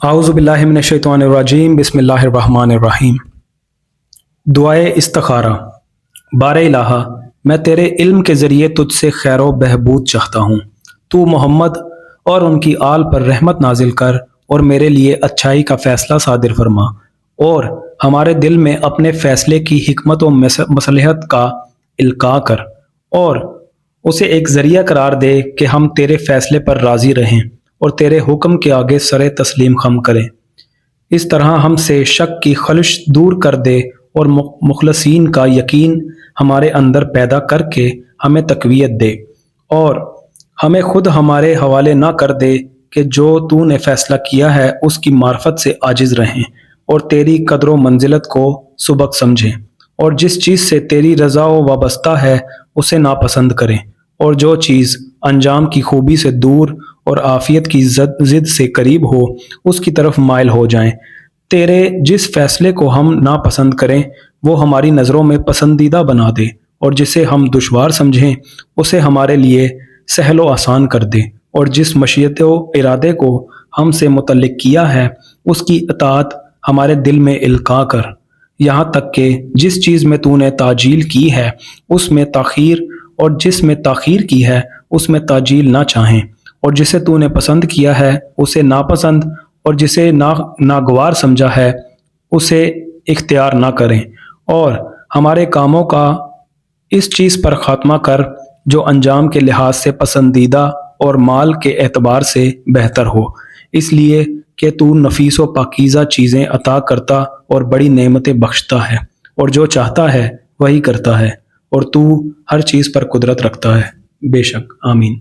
اعوذ باللہ من الشیطان الرجیم بسم اللہ الرحمن الرحیم۔ دعائے استخارہ۔ بار الہ، میں تیرے علم کے ذریعے تجھ سے خیر و بہبود چاہتا ہوں۔ تو محمد اور ان کی آل پر رحمت نازل کر اور میرے لیے اچھائی کا فیصلہ صادر فرما، اور ہمارے دل میں اپنے فیصلے کی حکمت و مصلحت کا القاء کر، اور اسے ایک ذریعہ قرار دے کہ ہم تیرے فیصلے پر راضی رہیں اور تیرے حکم کے آگے سر تسلیم خم کریں۔ اس طرح ہم سے شک کی خلش دور کر دے اور مخلصین کا یقین ہمارے اندر پیدا کر کے ہمیں تقویت دے، اور ہمیں خود ہمارے حوالے نہ کر دے کہ جو تو نے فیصلہ کیا ہے اس کی معرفت سے عاجز رہیں اور تیری قدر و منزلت کو سبک سمجھیں، اور جس چیز سے تیری رضا و وابستہ ہے اسے ناپسند کریں، اور جو چیز انجام کی خوبی سے دور اور عافیت کی ضد سے قریب ہو اس کی طرف مائل ہو جائیں۔ تیرے جس فیصلے کو ہم ناپسند کریں وہ ہماری نظروں میں پسندیدہ بنا دے، اور جسے ہم دشوار سمجھیں اسے ہمارے لیے سہل و آسان کر دے، اور جس مشیت و ارادے کو ہم سے متعلق کیا ہے اس کی اطاعت ہمارے دل میں القاء کر، یہاں تک کہ جس چیز میں تو نے تعجیل کی ہے اس میں تاخیر، اور جس میں تاخیر کی ہے اس میں تعجیل نہ چاہیں، اور جسے تو نے پسند کیا ہے اسے ناپسند، اور جسے ناگوار سمجھا ہے اسے اختیار نہ کریں، اور ہمارے کاموں کا اس چیز پر خاتمہ کر جو انجام کے لحاظ سے پسندیدہ اور مال کے اعتبار سے بہتر ہو، اس لیے کہ تو نفیس و پاکیزہ چیزیں عطا کرتا اور بڑی نعمتیں بخشتا ہے، اور جو چاہتا ہے وہی کرتا ہے، اور تو ہر چیز پر قدرت رکھتا ہے۔ بے شک۔ آمین۔